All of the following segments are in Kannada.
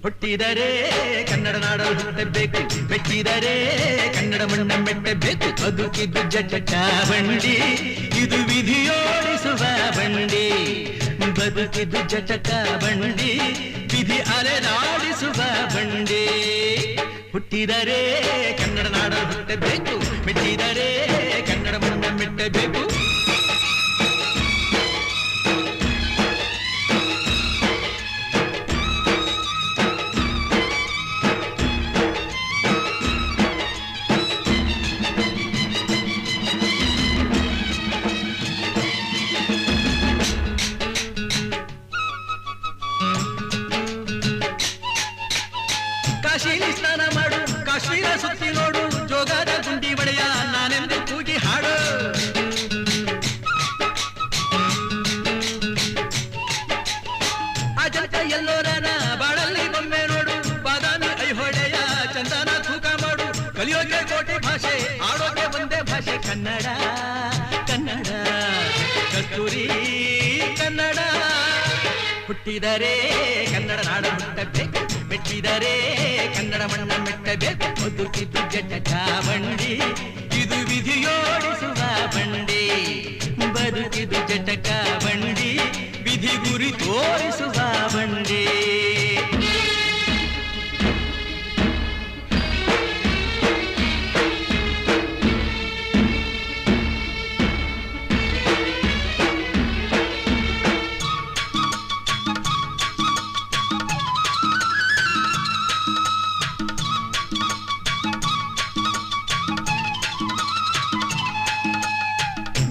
ಹುಟ್ಟಿದರೆ ಕನ್ನಡ ನಾಡಲು ಹುಟ್ಟಬೇಕು, ಮೆಟ್ಟಿದರೆ ಕನ್ನಡ ಮಣ್ಣ ಮೆಟ್ಟಬೇಕು. ಬದುಕಿದ್ದು ಜಟಕ ಬಂಡಿ, ಇದು ವಿಧಿಯೋಡಿಸುವ ಬಂಡಿ. ಬದುಕಿದ್ದು ಜಟಕ ಬಂಡಿ, ವಿಧಿ ಅಲೆದಾಡಿಸುವ ಬಂಡಿ. ಹುಟ್ಟಿದರೆ ಕನ್ನಡ ನಾಡಲು ಹುಟ್ಟಬೇಕು, ಮೆಟ್ಟಿದರೆ ಕನ್ನಡ ಮಣ್ಣ ಮೆಟ್ಟಬೇಕು. ಕಾಶಿಲಿ ಸ್ನಾನ ಮಾಡು, ಕಾಶ್ಮೀರ ಸುತ್ತಿ ನೋಡು, ಜೋಗದ ಗುಂಡಿ ಒಡೆಯ ನಾನೆಂದು ಕೂಗಿ ಹಾಡು. ಅಜಂತ ಎಲ್ಲೋರನ ಬಾಳಲ್ಲಿ ಬೊಮ್ಮೆ ನೋಡು, ಬಾದಾಮಿ ಐಹೊಳೆಯ ಚಂದನ ತೂಕ ಮಾಡು. ಕಲಿಯೋಕೆ ಕೋಟಿ ಭಾಷೆ, ಆಡೋಕೆ ಒಂದೇ ಭಾಷೆ ಕನ್ನಡ. ಕನ್ನಡ ಕಸ್ತೂರಿ ಕನ್ನಡ. ಹುಟ್ಟಿದರೆ ಕನ್ನಡ ನಾಡ ಹುಟ್ಟಬೇಕು, ಮೆಟ್ಟಿದರೆ ಕನ್ನಡ ಮಣ್ಣ ಮೆಟ್ಟಬೇಕು. ಬದುಕಿದ್ದು ಜಟಕ ಬಂಡಿ, ಇದು ವಿಧಿಯೋಡಿಸುವ ಬಂಡಿ. ಬದುಕಿದ್ದು ಜಟಕ ಬಂಡಿ, ವಿಧಿ ಗುರಿ ತೋರಿಸುವ ಬಂಡಿ.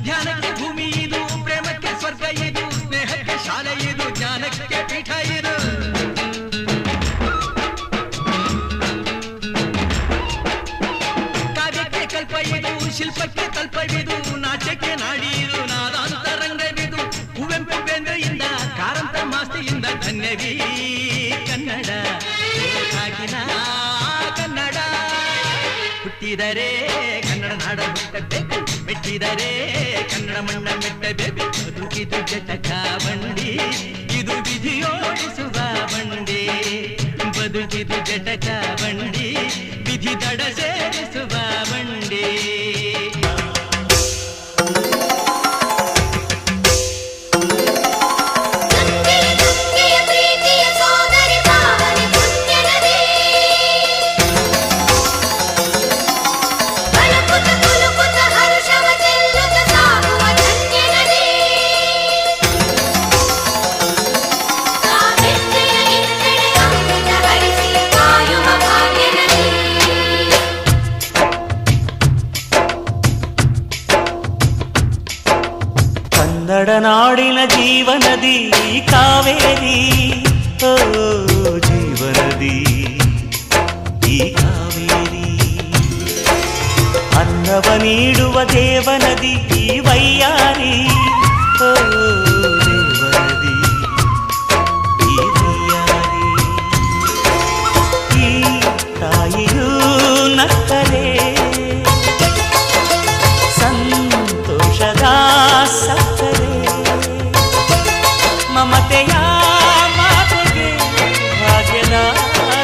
ಧ್ಯಾನಕ್ಕೆ ಭೂಮಿ ಇದು, ಪ್ರೇಮಕ್ಕೆ ಸ್ವರ್ಗ ಇದು, ಸ್ನೇಹಕ್ಕೆ ಶಾಲೆ ಇದು, ಜ್ಞಾನಕ್ಕೆ ಪೀಠ ಇದು. ಕಾವ್ಯಕ್ಕೆ ಕಲ್ಪ ಇದು, ಶಿಲ್ಪಕ್ಕೆ ಕಲ್ಪವಿದು, ನಾಟ್ಯಕ್ಕೆ ನಾಡಿ ಇದು, ನಾದಾಂತರಂಗವಿದು. ಕುವೆಂಪು ಬೇಂದ್ರೆಯಿಂದ ಕಾರಂತ ಮಾಸ್ತಿಯಿಂದ ಧನ್ಯವೀ ಕನ್ನಡ. ಕಾಗಿನ ಕನ್ನಡ. ಹುಟ್ಟಿದರೆ ಕನ್ನಡ ನಾಡ ಹುಟ್ಟಬೇಕು, ಮೆಟ್ಟಿದರೆ ಕನ್ನಡ ಮಣ್ಣ ಮೆಟ್ಟಬೇಕು. ಬದುಕಿದು ಜಟಕ ಬಂಡಿ, ಇದು ವಿಧಿಯೋಡಿಸುವ ಬಂಡಿ. ಬದುಕಿದು ಜಟಕ ಬಂಡಿ, ವಿಧಿ ದಡ ಸೇರಿಸುವ ಬಂಡಿ. ಕನ್ನಡ ನಾಡಿನ ಜೀವನದಿ ಕಾವೇರಿ, ಓ ಜೀವನದಿ ಈ ಕಾವೇರಿ. ಅನ್ನವ ನೀಡುವ ದೇವನದಿ ಈ ವೈಯಾರಿ, ಓ ದೇವನದಿ ಈ ವೈಯಾರಿ. ಈ ತಾಯಿಯೂ ನಕ್ಕಲೆ ಸಂತೋಷದ ಸಕ್ಕರೆ. ಮಮತೆಯ ಮಾತೆಗೆ, ಭಾಗ್ಯದ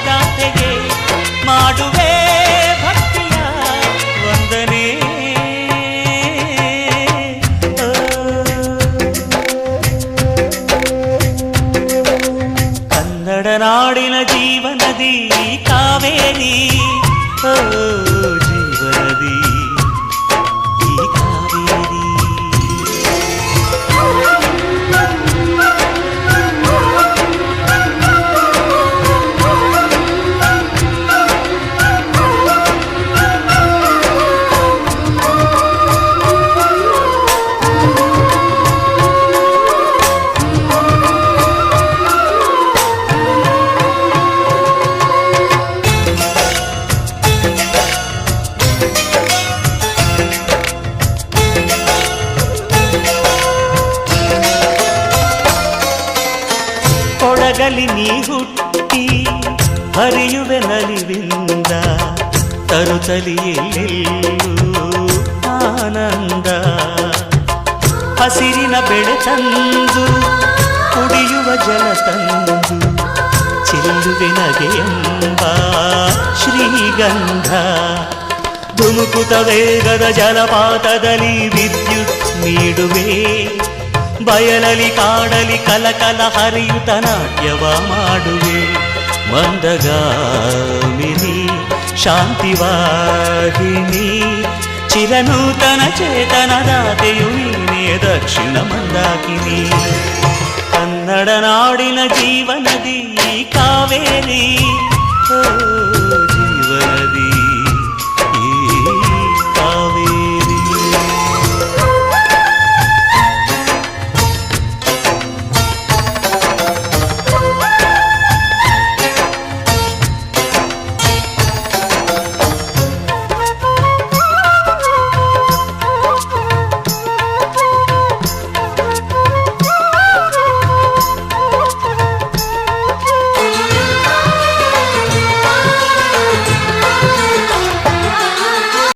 ದಾತೆಗೆ ಮಾಡುವೆ ಭಕ್ತಿಯ ವಂದನೆ. ಕೊಡಗಲಿ ನೀ ಹುಟ್ಟಿ ಹರಿಯುವೆ ನಲಿವಿಂದ ತರುತ್ತಲಿಯೆಲ್ಲೆಲ್ಲೂ ಆನಂದ ಹಸಿರಿನ ಬೆಳೆ ತಂದು ಕುಡಿಯುವ ಜಲ ತಂದು ಚೆಲ್ಲುವೆ ನಗೆಯೆಂಬ ಶ್ರೀಗಂಧ ಧುಮುಕುತ ವೇಗದ ಜಲಪಾತದಲ್ಲಿ ವಿದ್ಯುತ್ ನೀಡುವೆ ಬಯಲಲಿ ಕಾಡಲಿ ಕಲಕಲ ಹರಿಯುತ ನಾಟ್ಯವ ಮಾಡುವೆ ಮಂದಗಾಮಿನಿ ಶಾಂತಿವಾಹಿನಿ ಚಿರನೂತನ ಚೇತನದಾತೆಯು ನೀನೇ ದಕ್ಷಿಣ ಮಂದಾಕಿನಿ ಕನ್ನಡ ನಾಡಿನ ಜೀವನದಿ ಕಾವೇರಿ